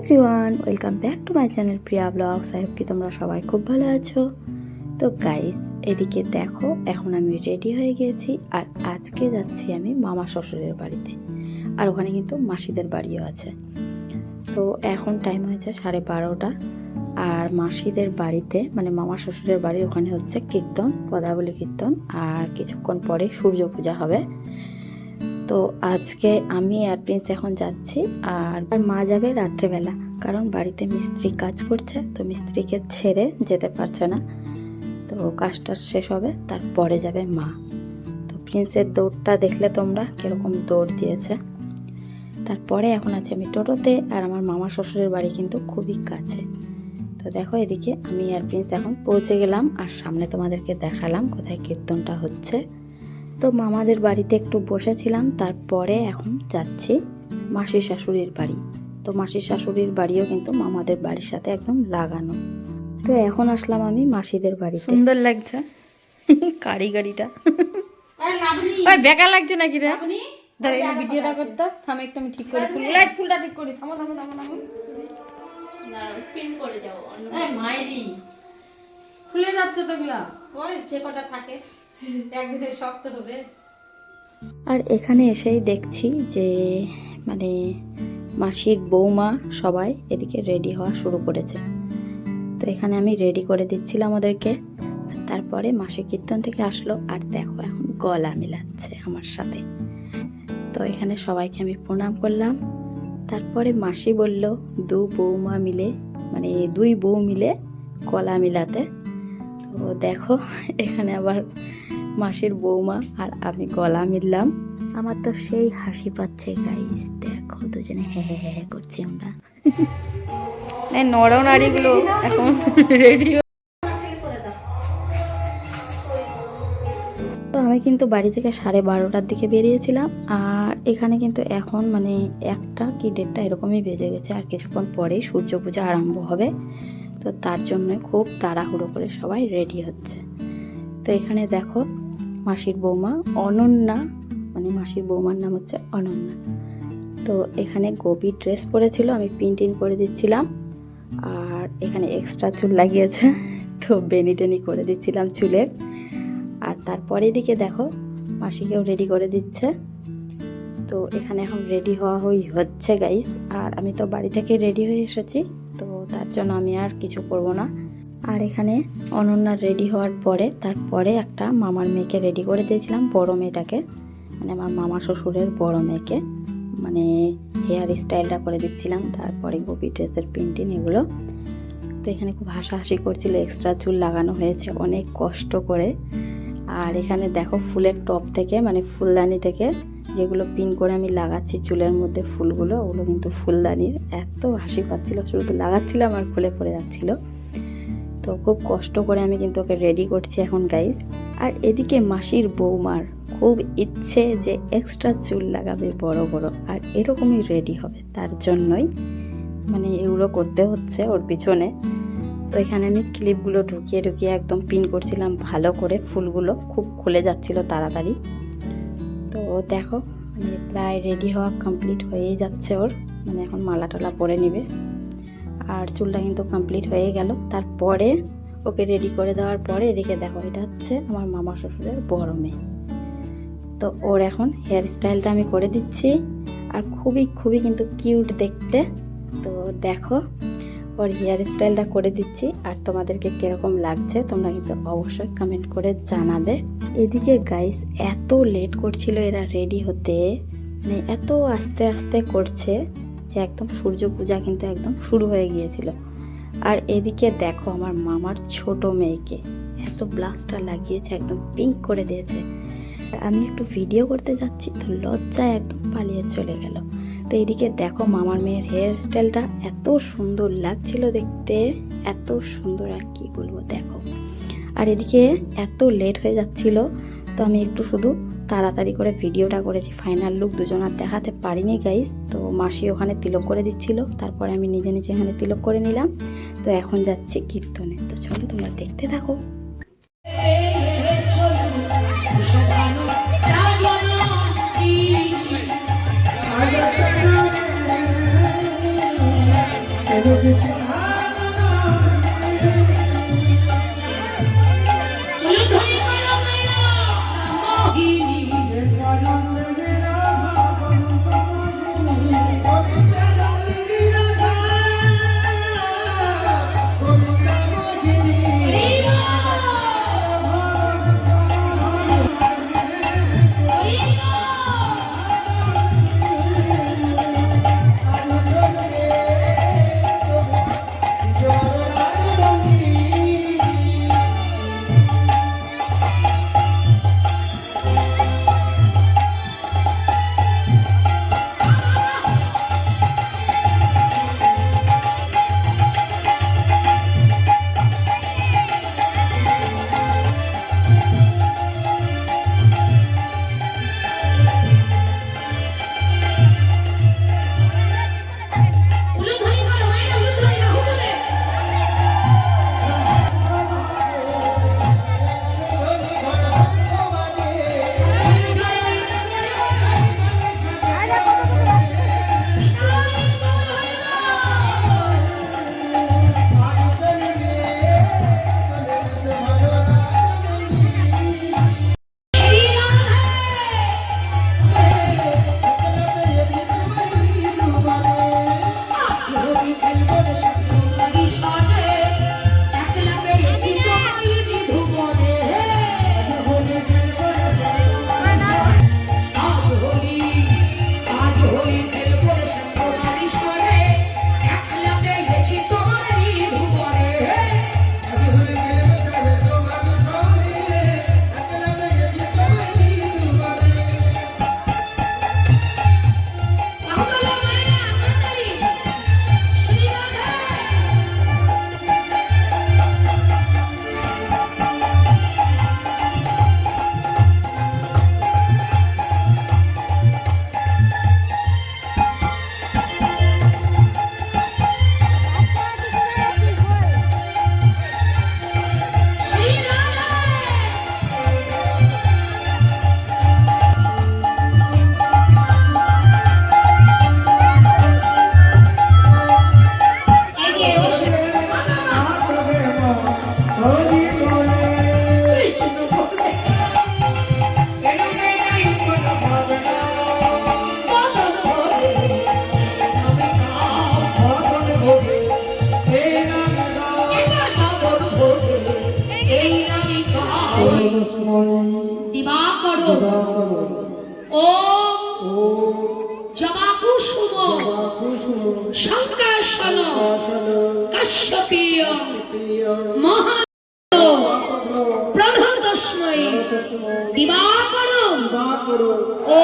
Everyone, welcome back to my channel Priya blogs. I hope কি তোমরা সবাই খুব ভালো আছো। তো গাইস, এদিকে দেখো, এখন আমি রেডি হয়ে গিয়েছি আর আজকে যাচ্ছি আমি মামা শ্বশুরের বাড়িতে। আর ওখানে কিন্তু মাসিদের বাড়িও আছে। তো এখন টাইম হয়েছে 12:30। আর মাসিদের বাড়িতে মানে মামা শ্বশুরের বাড়ির ওখানে হচ্ছে কীর্তন, পদাবলী কীর্তন, আর কিছুক্ষণ পরে সূর্য পূজা হবে। তো আজকে আমি আর প্রিন্স এখন যাচ্ছি, আর মা যাবে রাত্রেবেলা, কারণ বাড়িতে মিস্ত্রি কাজ করছে, তো মিস্ত্রিকে ছেড়ে যেতে পারছে না। তো কাজটা শেষ হবে, তারপরে যাবে মা। তো প্রিন্সের দৌড়টা দেখলে তোমরা কিরকম দৌড় দিয়েছে। তারপরে এখন আছি আমি টোটোতে, আর আমার মামা শ্বশুরের বাড়ি কিন্তু খুবই কাছে। তো দেখো, এদিকে আমি আর প্রিন্স এখন পৌঁছে গেলাম, আর সামনে তোমাদেরকে দেখালাম কোথায় কীর্তনটা হচ্ছে। তো মামাদের বাড়িতে একটু বসেছিলাম, তারপরে এখন যাচ্ছি মাসির শাশুড়ির বাড়ি। তো মাসির শাশুড়ির বাড়িও কিন্তু মামাদের বাড়ির সাথে একদম লাগানো। তো এখন আসলাম আমি মাসিদের বাড়িতে। সুন্দর লাগছে কারিগরিটা। বেকার লাগছে নাকি রে? ভিডিওটা করতে থাম, একটু আমি ঠিক করে ফুলটা ঠিক করি। থামো থামো থামো থামো, পিন করে যাও। মাইরি খুলে যাচ্ছে তো গুলা, ওই যে কটা থাকে একদিনে শক্ত হবে। আর এখানে এসেই দেখছি যে মানে মাসির বৌমা সবাই এদিকে রেডি হওয়া শুরু করেছে। তো এখানে আমি রেডি করে দিচ্ছিলাম ওদেরকে। তারপরে মাসি কীর্তন থেকে আসলো, আর দেখো এখন গলা মিলাচ্ছে আমার সাথে। তো এখানে সবাইকে আমি প্রণাম করলাম। তারপরে মাসি বলল দুই বউ মিলে গলা মিলাতে। তো দেখো, এখানে আবার মাসির বৌমা আর আমি গলা মিললাম। আমার তো সেই হাসি পাচ্ছে গাইস, দেখো দুজনে হ্যাঁ হ্যাঁ হ্যাঁ করছি আমরা। নরনারীগুলো এখন রেডি। তো আমি কিন্তু বাড়ি থেকে 12:30টার দিকে বেরিয়েছিলাম, আর এখানে কিন্তু এখন মানে 1টা কি 1:30 এরকমই বেজে গেছে। আর কিছুক্ষণ পরেই সূর্য পূজা আরম্ভ হবে। তো তার জন্য খুব তাড়াহুড়ো করে সবাই রেডি হচ্ছে। তো এখানে দেখো মাসির বৌমা অনন্যা, মানে মাসির বৌমার নাম হচ্ছে অনন্যা। তো এখানে গোপী ড্রেস পরেছিল, আমি পিন করে দিচ্ছিলাম। আর এখানে এক্সট্রা চুল লাগিয়েছে, তো বেনি টেনি করে দিচ্ছিলাম চুলের। আর তারপরে দিকে দেখো মাসিকেও রেডি করে দিচ্ছে। তো এখানে এখন রেডি হচ্ছে গাইস। আর আমি তো বাড়ি থেকে রেডি হয়ে এসেছি, তো তার জন্য আমি আর কিছু করব না। আর এখানে অনন্যার রেডি হওয়ার পরে তারপরে একটা মামার মেয়েকে রেডি করে দিয়েছিলাম, বড় মেয়েটাকে, মানে আমার মামা শ্বশুরের বড় মেয়েকে, মানে হেয়ার স্টাইলটা করে দিচ্ছিলাম। তারপরে গোপী ড্রেসের প্রিন্টিং এগুলো। তো এখানে খুব হাসাহাসি করছিল, এক্সট্রা চুল লাগানো হয়েছে অনেক কষ্ট করে। আর এখানে দেখো ফুলের টপ থেকে মানে ফুলদানি থেকে যেগুলো পিন করে আমি লাগাচ্ছি চুলের মধ্যে ফুলগুলো, ওগুলো কিন্তু ফুলদানির। এত হাসি পাচ্ছিল, শুধু লাগাচ্ছিলাম আর খুলে পড়ে যাচ্ছিল। তো খুব কষ্ট করে আমি কিন্তু ওকে রেডি করছি এখন গাইস। আর এদিকে মাসির বৌমার খুব ইচ্ছে যে এক্সট্রা চুল লাগাবে বড় বড়, আর এরকমই রেডি হবে, তার জন্যই মানে এগুলো করতে হচ্ছে ওর পিছনে। তো এখানে আমি ক্লিপগুলো ঢুকিয়ে একদম পিন করছিলাম ভালো করে, ফুলগুলো খুব খুলে যাচ্ছিল তাড়াতাড়ি। তো দেখো মানে প্রায় রেডি হওয়া কমপ্লিট হয়েই যাচ্ছে ওর, মানে এখন মালা টালা পরে নেবে। আর চুলটা কিন্তু কমপ্লিট হয়ে গেল। তারপরে ওকে রেডি করে দেওয়ার পরে এদিকে দেখো, এটা হচ্ছে আমার মামা শ্বশুরের বড় মেয়ে। তো ওর এখন হেয়ার স্টাইলটা আমি করে দিচ্ছি, আর খুবই কিন্তু কিউট দেখতে। তো দেখো ওর হেয়ার স্টাইলটা করে দিচ্ছি, আর তোমাদেরকে কিরকম লাগছে তোমরা কিন্তু অবশ্যই কমেন্ট করে জানাবে। এদিকে গাইস এত লেট করছিল এরা রেডি হতে, মানে এত আস্তে আস্তে করছে যে একদম সূর্য পূজা কিন্তু একদম শুরু হয়ে গিয়েছিল। আর এদিকে দেখো আমার মামার ছোট মেয়েকে এত ব্লাউজটা লাগিয়েছে, একদম পিঙ্ক করে দিয়েছে। আর আমি একটু ভিডিও করতে যাচ্ছি, তো লজ্জায় একদম পালিয়ে চলে গেল। তো এইদিকে দেখো মামার মেয়ের হেয়ার স্টাইলটা এত সুন্দর লাগছিল দেখতে, এত সুন্দর আর কি বলবো দেখো। আর এদিকে এত লেট হয়ে যাচ্ছিল, তো আমি একটু শুধু তাড়াতাড়ি করে ভিডিওটা করেছি, ফাইনাল লুক দুজনার দেখাতে পারিনি গাইস। তো মাসি ওখানে তিলক করে দিচ্ছিল, তারপরে আমি নিজে এখানে তিলক করে নিলাম। তো এখন যাচ্ছি কীর্তনে, তো চলো তোমরা দেখতে থাকো। ও জবাকুসুম শঙ্কাশন কাশ্যপীয় মহা প্রধানতস্মৈ দিবাকরম ও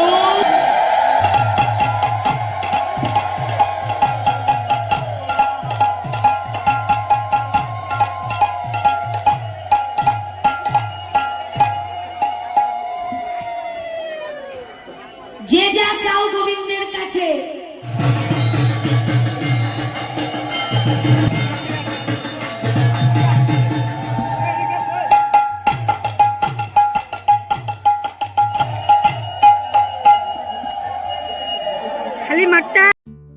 যে যা চাও গোবিন্দের কাছে। খালি মাঠটা।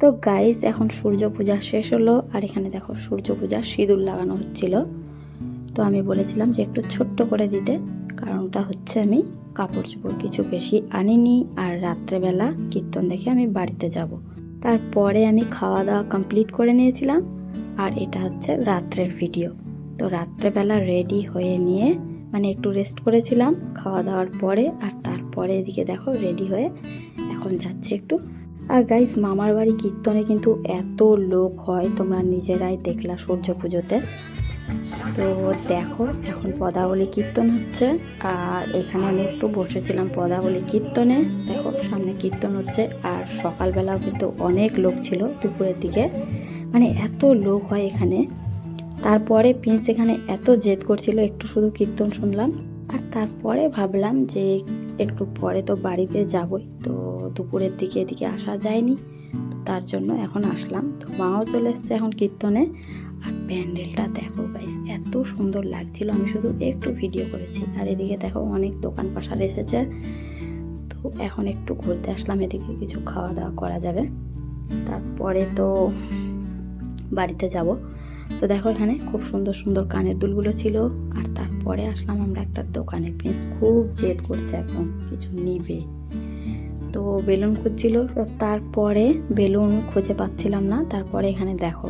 তো গাইস এখন সূর্য পূজা শেষ হলো, আর এখানে দেখো সূর্য পূজার সিঁদুর লাগানো হচ্ছিল। তো আমি বলেছিলাম যে একটু ছোট্ট করে দিতে, কারণটা হচ্ছে আমি কাপড় চোপড় কিছু বেশি আনিনি, আর রাত্রেবেলা কীর্তন দেখে আমি বাড়িতে যাব। তারপরে আমি খাওয়া দাওয়া কমপ্লিট করে নিয়েছিলাম, আর এটা হচ্ছে রাত্রের ভিডিও। তো রাত্রেবেলা রেডি হয়ে নিয়ে মানে একটু রেস্ট করেছিলাম খাওয়া দাওয়ার পরে, আর তারপরে এদিকে দেখো রেডি হয়ে এখন যাচ্ছে একটু। আর গাইস মামার বাড়ি কীর্তনে কিন্তু এত লোক হয়, তোমরা নিজেরাই দেখলা সূর্য পুজোতে। তো দেখো এখন পদাবলী কীর্তন হচ্ছে, আর এখানে আমি একটু বসেছিলাম পদাবলী কীর্তনে। দেখো সামনে কীর্তন হচ্ছে, আর সকালবেলাও কিন্তু অনেক লোক ছিল দুপুরের দিকে, মানে এত লোক হয় এখানে। তারপরে প্রিন্স এখানে এত জেদ করছিল, একটু শুধু কীর্তন শুনলাম, আর তারপরে ভাবলাম যে একটু পরে তো বাড়িতে যাবই, তো দুপুরের দিকে এদিকে আসা যায়নি, তো তার জন্য এখন আসলাম। তো মাও চলে এসছে এখন কীর্তনে। আর প্যান্ডেলটা দেখো গাইস এত সুন্দর লাগছিল, আমি শুধু একটু ভিডিও করেছি। আর এদিকে দেখো অনেক দোকান পাশার এসেছে, তো এখন একটু ঘুরতে আসলাম, এদিকে কিছু খাওয়া দাওয়া করা যাবে, তারপরে তো বাড়িতে যাব। তো দেখো এখানে খুব সুন্দর সুন্দর কানের দুলগুলো ছিল। আর তারপরে আসলাম আমরা একটা দোকানে, প্রিন্স খুব জেদ করছে একদম কিছু নিবে, তো বেলুন খুঁজছিল। তো তারপরে বেলুন খুঁজে পাচ্ছিলাম না, তারপরে এখানে দেখো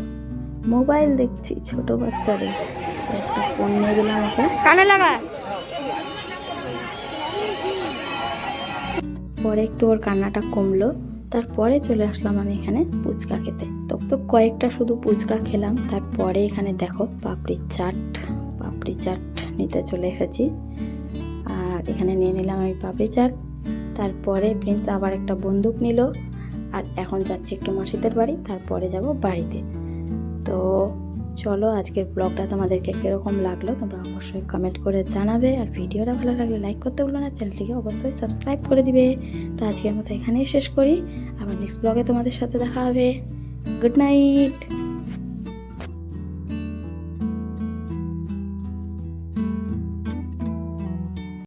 মোবাইল দেখছি ছোট বাচ্চাদের, একটা ফোন নিয়ে দিলাম ওকে, কানে লাগা। পরে একটু ওর কান্নাটা কমলো, তারপরে চলে আসলাম আমি এখানে ফুচকা খেতে। তো কয়েকটা শুধু ফুচকা খেলাম, তারপরে এখানে দেখো পাপড়ি চাট নিতে চলে এসেছি। আর এখানে নিয়ে নিলাম আমি পাপড়ি চাট। তারপরে প্রিন্স আবার একটা বন্দুক নিল, আর এখন যাচ্ছি একটু মাসিদের বাড়ি, তারপরে যাব বাড়িতে। তো চলো আজকের ব্লগটা তোমাদেরকে কীরকম লাগলো তোমরা অবশ্যই কমেন্ট করে জানাবে, আর ভিডিওটা ভালো লাগলে লাইক করতে ভুলো না, চ্যানেলটিকে অবশ্যই সাবস্ক্রাইব করে দিবে। তো আজকের মতো এখানেই শেষ করি, আবার নেক্সট ব্লগে তোমাদের সাথে দেখা হবে। Good night.